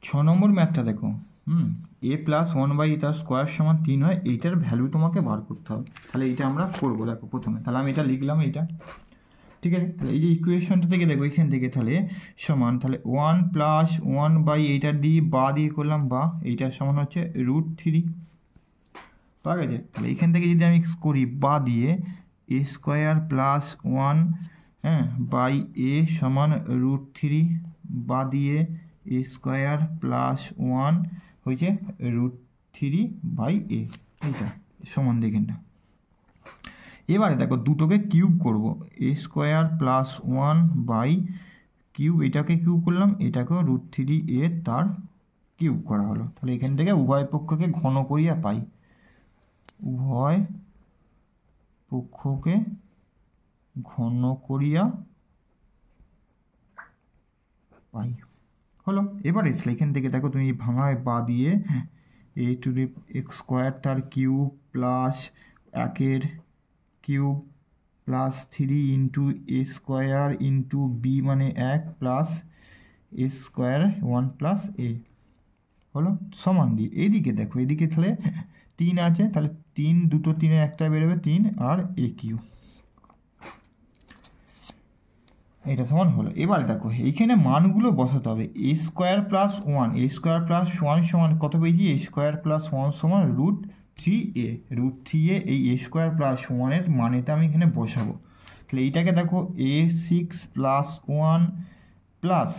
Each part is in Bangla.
6 নম্বর ম্যাথটা দেখো। a প্লাস 1/a তার স্কোয়ার সমান 3 হয়, এইটার ভ্যালু তোমাকে বার করতে হবে। তাহলে এইটা আমরা করবো। দেখো প্রথমে তাহলে আমি এটা লিখলাম এইটা, ঠিক আছে। তাহলে এই যে ইকুয়েশনটা থেকে দেখো এখান থেকে তাহলে সমান, তাহলে 1 প্লাস 1/এইটা দিয়ে বা দিয়ে করলাম, বা এইটার সমান হচ্ছে √3, পাওয়া গেছে। তাহলে এখান থেকে যদি আমি করি বা দিয়ে a square plus 1 by a সমান √3, বা দিয়ে a স্কোয়ার প্লাস 1 হয়েছে √3/a, এইটা সমান দেখেনটা। এবারে দেখো দুটোকে কিউব করব, a square plus 1 by cube, এটাকে কিউব করলাম, এটাকেও √3a তার কিউব করা হলো। তাহলে এখান থেকে উভয় পক্ষকে ঘন করিয়া পাই, উভয় পক্ষকে ঘন করিয়া পাই হলো। এবারে এখান থেকে দেখো তুমি ভাঙায় বা দিয়ে a⁴ তার cube plus 1 cube plus 3 into a square into b মানে 1 plus a square 1 plus a হলো সমান দিয়ে এইদিকে দেখো, এদিকে তাহলে 3 আছে, তাহলে 3 দুটো 3-এর একটা বেরোবে 3 আর a কিউ, এটা সমান হলো। এবার দেখো এইখানে মানগুলো বসাতে হবে। a square plus 1, a square plus 1 সমান কত পেয়েছি, a স্কোয়ার প্লাস 1 সমান √3a, √3a এই a স্কোয়ার প্লাস 1-এর মানেটা আমি এখানে বসাবো। তাহলে এইটাকে দেখো a6 plus 1 plus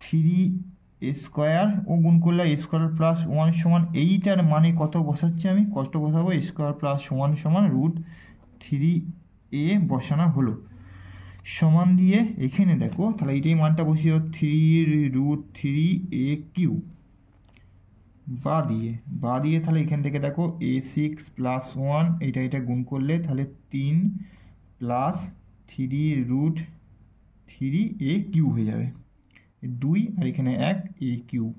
3a square ও গুণ করলে a স্কোয়ার প্লাস 1 সমান, এইটার মানে কত বসাচ্ছি আমি, কত বসাবো, a স্কোয়ার প্লাস 1 সমান √3a বসানো হলো, সমান দিয়ে এখানে দেখো তাহলে এইটাই মানটা বসিয়ে 3√3a কিউব, বা দিয়ে তাহলে এখান থেকে দেখো a6 প্লাস 1 এটা গুণ করলে তাহলে 3 প্লাস 3√3a কিউব হয়ে যাবে, 2 আর এখানে 1 a কিউব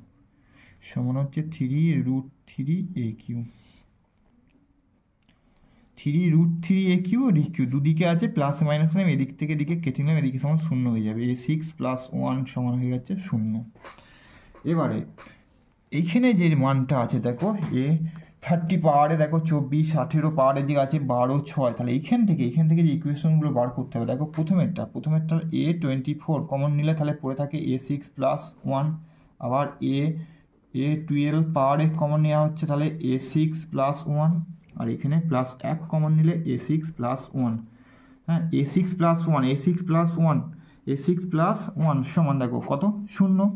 সমান হচ্ছে 3√3a কিউব। 3√3a কিউব আর a কিউব দুদিকে আছে প্লাস মাইনাস নিলাম, এদিক থেকে এদিকে কেটে নিলাম, এদিকে সমান 0 হয়ে যাবে, a6 প্লাস 1 সমান হয়ে যাচ্ছে 0। এবারে এইখানে যে মানটা আছে দেখো a30 পাওয়ারে দেখো 24, 18 পাওয়ারের দিকে আছে 12, 6, তাহলে এইখান থেকে যে ইকুয়েশনগুলো বার করতে হবে। দেখো প্রথমেরটা a24 কমন নিলে তাহলে পড়ে থাকে a6 প্লাস 1, আবার a12 পাওয়ারে কমন নেওয়া হচ্ছে তাহলে a6 প্লাস 1, আর এখানে প্লাস 1 কমন নিলে a6 প্লাস 1, a6 প্লাস 1 সমান দেখো কত, 0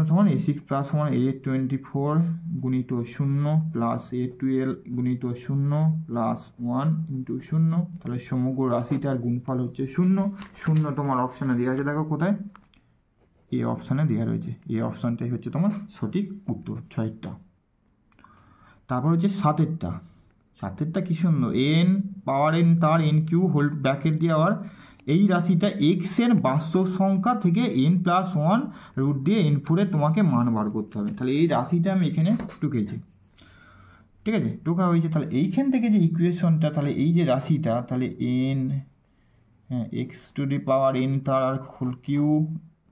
সমান a6 প্লাস 1 a24 গুণিত 0 প্লাস a12 গুণিত 0 প্লাস 1 ইন্টু 0, তাহলে সমগ্র রাশিটার গুণফল হচ্ছে 0 তোমার অপশানে দেওয়া আছে, দেখো কোথায়, এ অপশানে দেওয়া রয়েছে, এই অপশানটাই হচ্ছে তোমার সঠিক উত্তর 6টা। তারপর হচ্ছে 7এরটা কি সুন্দর, n পাওয়ার n তার n কিউ হোল ব্র্যাকেট দিয়ে, আবার এই রাশিটা এক্স এর বাস্তব সংখ্যা থেকে n প্লাস 1 রুট দিয়ে n4 তোমাকে মান বার করতে হবে। তাহলে এই রাশিটা আমি এখানে টুকেছি, ঠিক আছে, টোকা হয়েছে। তাহলে এইখান থেকে যে ইকুয়েশনটা, তাহলে এই যে রাশিটা, তাহলে n x to the power n তার আর হোল কিউ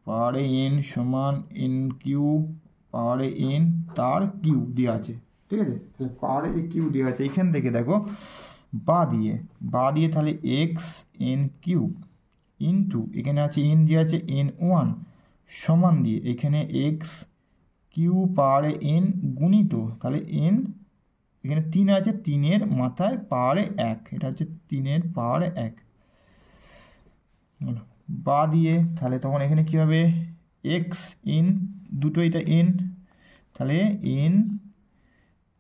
পাওয়ারে n সমান n কিউ পাওয়ারে n তার কিউ দেওয়া আছে, ঠিক আছে। তাহলে পাওয়ারে যে কিউ দেওয়া আছে এইখান থেকে দেখো বা দিয়ে তাহলে এক্স এন কিউ ইন্টু এখানে আছে n দেওয়া আছে n1 সমান দিয়ে এখানে এক্স কিউ পাওয়ারে n গুণিত তাহলে n এখানে 3 আছে, 3-এর মাথায় পাওয়ারে 1, এটা হচ্ছে 3-এর পাওয়ারে 1 বা দিয়ে তাহলে তখন এখানে কী হবে, এক্স n দুটো এটা n, তাহলে n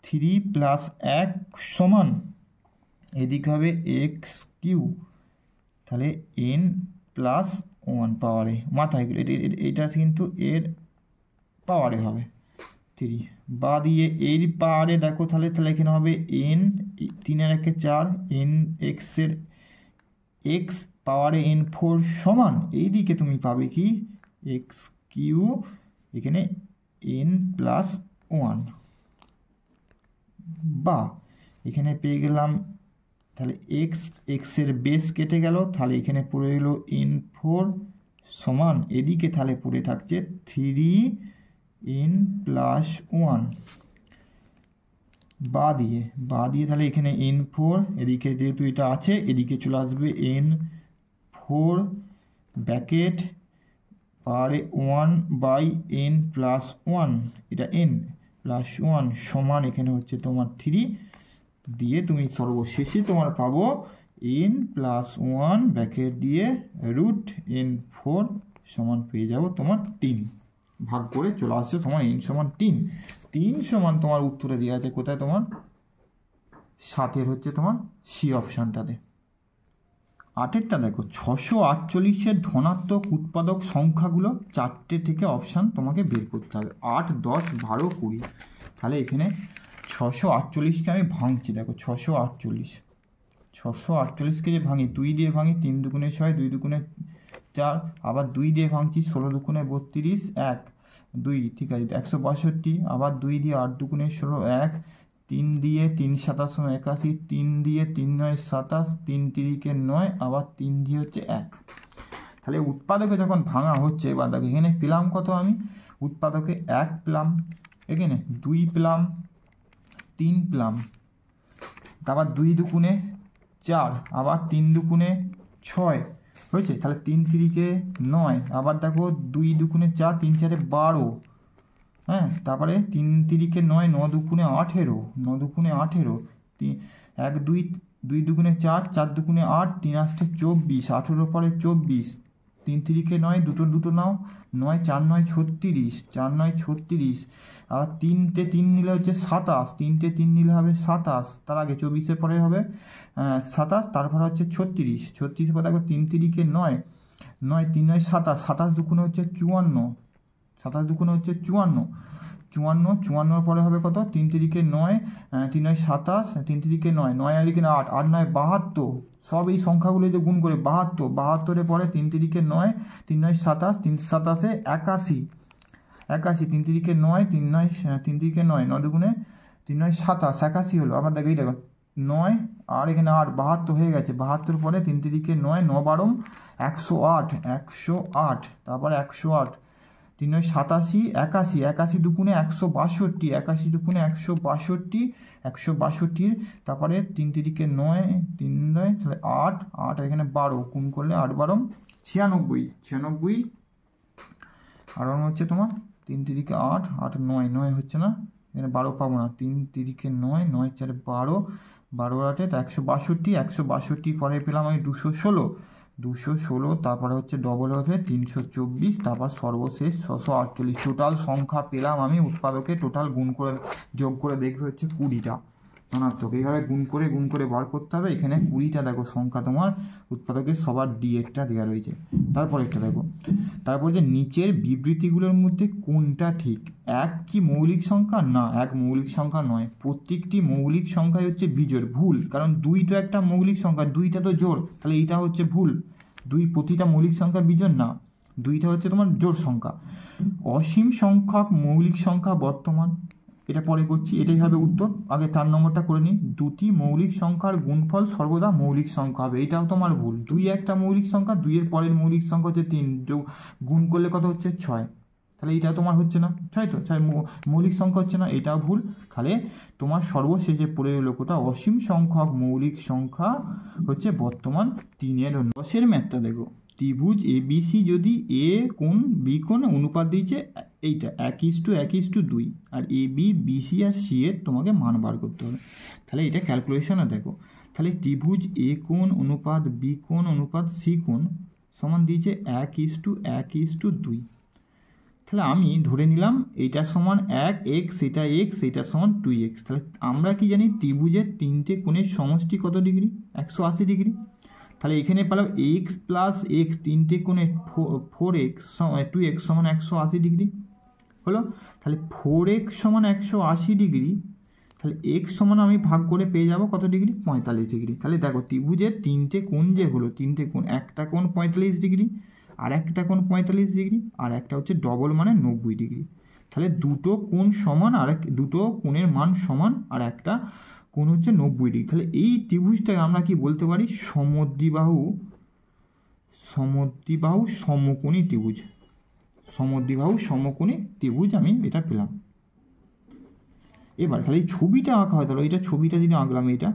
3 প্লাস 1 সমান এদিকে হবে এক্স কিউ, তাহলে n প্লাস 1 পাওয়ারে মাথায় এটা কিন্তু এর পাওয়ারে হবে 3, বা দিয়ে এর পাওয়ারে দেখো তাহলে এখানে হবে n 3 আর 1 4, n এক্সের এক্স পাওয়ারে n4 সমান এইদিকে তুমি পাবে কি এক্স কিউ এখানে n প্লাস 1, বা এখানে পেয়ে গেলাম তাহলে এক্সের বেস কেটে গেল, তাহলে এখানে পড়ে গেল n4 সমান এদিকে তাহলে পড়ে থাকছে 3 n প্লাস 1 বা দিয়ে তাহলে এখানে n4, এদিকে যেহেতু এটা আছে এদিকে চলে আসবে n4 ব্র্যাকেট পারে 1/n প্লাস 1, এটা n প্লাস 1 সমান এখানে হচ্ছে তোমার 3 দিয়ে তুমি সর্বশেষে তোমার পাবো n প্লাস 1 ব্র্যাকেট দিয়ে রুট n4 সমান পেয়ে যাবো তোমার 3, ভাগ করে চলে আসছে তোমার n সমান 3 সমান তোমার উত্তরে দেওয়া আছে কোথায় তোমার 7 হচ্ছে তোমার সি অপশানটাতে। 8টা দেখো 648 ধনাত্মক উৎপাদক সংখ্যাগুলো 4টে থেকে অপশান তোমাকে বের করতে হবে, 8, 10, 12, 20। তাহলে এখানে 648কে আমি ভাঙছি, দেখো 648কে যে ভাঙি 2 দিয়ে ভাঙি, 3 দুগুণে 6, 2 দুগুণে 4, আবার 2 দিয়ে ভাঙছি 16 দুগুণে 32, 1 2, ঠিক আছে 162, আবার 2 দিয়ে 8 দুগুণে 16, 1 3 দিয়ে 3 7 81, 3 দিয়ে 3 9 27, 3 3 9, আবার 3 দিয়ে হচ্ছে 1। তাহলে উৎপাদকে যখন ভাঙা হচ্ছে, বা দেখো এখানে পেলাম কত, আমি উৎপাদকে 1 পেলাম, এখানে 2 পেলাম, 3 পেলাম, তারপর 2 দুগুণে 4, আবার 3 দুগুণে 6 হয়েছে, তাহলে 3 3 9, আবার দেখো 2 দুগুণে 4, 3 4 12, হ্যাঁ, তারপরে 3 3 9, 9 দুগুণে 18, 9 দুগুণে 18, 1 2 2 দুগুণে 4, 4 দুগুণে 8, 3 আসতে 24, 18 পরে 24, 3 3 9, দুটো নাও 9 4 9 36, 4 9 36, আবার 3টে 3 নিলে হচ্ছে 27, 3টে 3 নিলে হবে 27, তার আগে 24 পরে হবে 27, তারপর হচ্ছে 36 পরে দেখো 3 3 9, 9 3 9 27, 27 দুগুণে হচ্ছে 54, 27 দুগুণে হচ্ছে 54 পরে হবে কত, 3 3 9, 3 9 27, 3 3 9, 9 আর এখানে 8, 8 9 72, সব এই সংখ্যাগুলো যে গুণ করে 72 পরে 3 3 9, 3 9 27, 3 27 81, 3 3 9, 3 9, 9 দুগুণে 3 9 27, 81 হলো। আবার দেখো এই দেখো 9 আর এখানে 8, 72 হয়ে গেছে, 72 পরে 3 3 9, 9 12 108, তারপরে 108, 3 9 87, 81 দুগুণে 162, 81 দুগুণে 162, তারপরে 3 3 9, 3 9, তাহলে 8 আর এখানে 12, গুণ করলে 8 12 96, আর হচ্ছে তোমার 3 3 8, 8 9, 9 হচ্ছে না, এখানে 12 পাবো না, 3 3 9, 9 4 12, 12 8 162, পরে পেলাম আমি 216, তারপরে হচ্ছে ডবল হবে 324, তারপর সর্বশেষ 648, টোটাল সংখ্যা পেলাম আমি উৎপাদকে, টোটাল গুণ করে যোগ করে দেখবে হচ্ছে 20টা ধনাত্মক, এইভাবে গুণ করে বার করতে হবে। এখানে 20টা দেখো সংখ্যা তোমার উৎপাদকের সবার D1টা দেওয়া রয়েছে। তারপর একটা দেখো, তারপর যে নিচের বিবৃতিগুলোর মধ্যে কোনটা ঠিক, এক কি মৌলিক সংখ্যা, না এক মৌলিক সংখ্যা নয়, প্রত্যেকটি মৌলিক সংখ্যাই হচ্ছে বিজোড়, ভুল, কারণ 2 তো একটা মৌলিক সংখ্যা, 2টা তো জোড়, তাহলে এইটা হচ্ছে ভুল, 2 প্রতিটা মৌলিক সংখ্যা বিজোড় না, 2টা হচ্ছে তোমার জোড় সংখ্যা। অসীম সংখ্যক মৌলিক সংখ্যা বর্তমান, এটা পরে করছি, এটাই হবে উত্তর, আগে 4 নম্বরটা করে নিই, দুটি মৌলিক সংখ্যার গুণফল সর্বদা মৌলিক সংখ্যা হবে, এটাও তোমার ভুল, 2 একটা মৌলিক সংখ্যা, 2 এর পরের মৌলিক সংখ্যা হচ্ছে 3, গুণ করলে কত হচ্ছে 6, তাহলে এইটা তোমার হচ্ছে না 6, তো 6 মৌলিক সংখ্যা হচ্ছে না, এটাও ভুল। তাহলে তোমার সর্বশেষে পড়ে এলো কোটা, অসীম সংখ্যক মৌলিক সংখ্যা হচ্ছে বর্তমান 3-এর। 10-এর ম্যাথটা দেখো, ত্রিভুজ ABC যদি A কোণ B কোণ অনুপাত দিয়েছে এইটা 1:1:2, আর AB BC আর C এর তোমাকে মান বার করতে হবে। তাহলে এটা ক্যালকুলেশনে দেখো, তাহলে ত্রিভুজ A কোণ অনুপাত B কোণ অনুপাত C কোণ সমান দিয়েছে 1:1:2, তাহলে আমি ধরে নিলাম এইটা সমান 1x, এটা x, এটা সমান 2x। তাহলে আমরা কি জানি ত্রিভুজের 3টে কোণের সমষ্টি কত ডিগ্রি, 180 ডিগ্রি। তাহলে এখানে পেলাম x প্লাস x, 3টে কোণে 4x 2x সমান 180 ডিগ্রি হলো। তাহলে 4x সমান 180 ডিগ্রি, তাহলে x সমান আমি ভাগ করে পেয়ে যাব কত ডিগ্রি, 45 ডিগ্রি। তাহলে দেখো ত্রিভুজের 3টে কোণ যে হলো, 3টে কোণ, একটা কোণ 45 ডিগ্রি, আর একটা কোণ 45 ডিগ্রি, আর একটা হচ্ছে ডবল মানে 90 ডিগ্রি। তাহলে দুটো কোণ সমান, আর দুটো কোণের মান সমান, আর একটা কোণ হচ্ছে 90 ডিগ্রি। তাহলে এই ত্রিভুজটাকে আমরা কি বলতে পারি, সমদ্বিবাহু সমকোণী ত্রিভুজ, সমদ্বিবাহু সমকোণী ত্রিভুজ আমি এটা পেলাম। এবার তাহলে এই ছবিটা আঁকা হয়, তাহলে এইটা ছবিটা যদি আঁকলাম এইটা,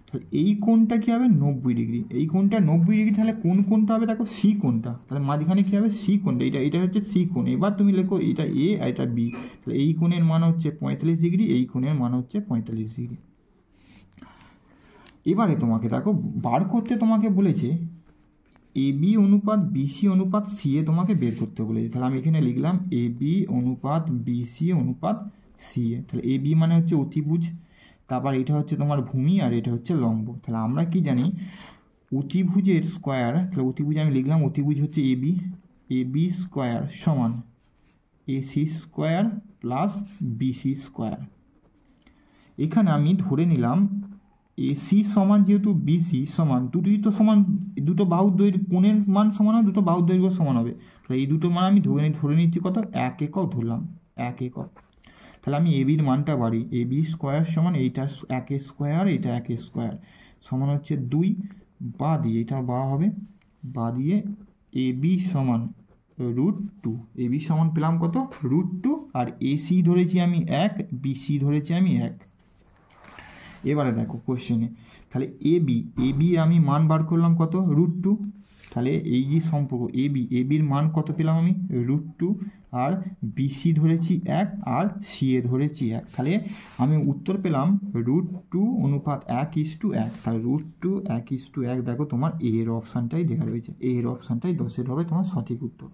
তাহলে এই কোণটা কী হবে 90 ডিগ্রি, এই কোণটা 90 ডিগ্রি, তাহলে কোন কোণটা হবে দেখো সি কোণটা, তাহলে মাঝখানে কী হবে সি কোণটা, এটা হচ্ছে সি কোণ। এবার তুমি লেখো এটা এ আর এটা বি, তাহলে এই কোণের মান হচ্ছে 45 ডিগ্রি, এই কোণের মান হচ্ছে 45 ডিগ্রি। এবারে তোমাকে দেখো বার করতে তোমাকে বলেছে এ বি অনুপাত বিসি অনুপাত সি এ তোমাকে বের করতে বলেছে। তাহলে আমি এখানে লিখলাম এ বি অনুপাত বিসি অনুপাত সি এ। তাহলে এ বি মানে হচ্ছে অতিভুজ, তারপর এটা হচ্ছে তোমার ভূমি, আর এটা হচ্ছে লম্ব। তাহলে আমরা কি জানি অতিভুজের স্কোয়ার, তাহলে অতিভুজ আমি লিখলাম অতিভুজ হচ্ছে এ বি স্কোয়ার সমান AC square plus BC square. এখানে আমি ধরে নিলাম এসি সমান যেহেতু বিসি সমান, দুটোই তো সমান, দুটো বাহুর দৈর্ঘ্য কোণের মান সমান হবে, দুটো বাহুর দৈর্ঘ্য সমান হবে। তাহলে এই দুটো মান আমি ধরে নিচ্ছি কত 1 একক ধরলাম, 1 একক। তাহলে আমি এ বির মানটা বাড়ি, এ বি স্কোয়ার সমান এইটা 1 স্কোয়ার, এইটা 1 স্কোয়ার সমান হচ্ছে 2, বা দিয়ে এটা বা হবে, বা দিয়ে এ বি সমান √2, এ বি সমান পেলাম কত √2, আর এসি ধরেছি আমি 1, বিসি ধরেছি আমি 1। এবারে দেখো কোশ্চেনে, তাহলে এ বি আমি মান বার করলাম কত √2, তাহলে এই যে সম্পর্ক এ বির মান কত পেলাম আমি √2, আর বিসি ধরেছি 1 আর সি এ ধরেছি 1, তাহলে আমি উত্তর পেলাম √2 অনুপাত 1:1। তাহলে √2 1:1 দেখো তোমার এর অপশানটাই দেওয়া রয়েছে, এর অপশানটাই 10 হবে তোমার সঠিক উত্তর।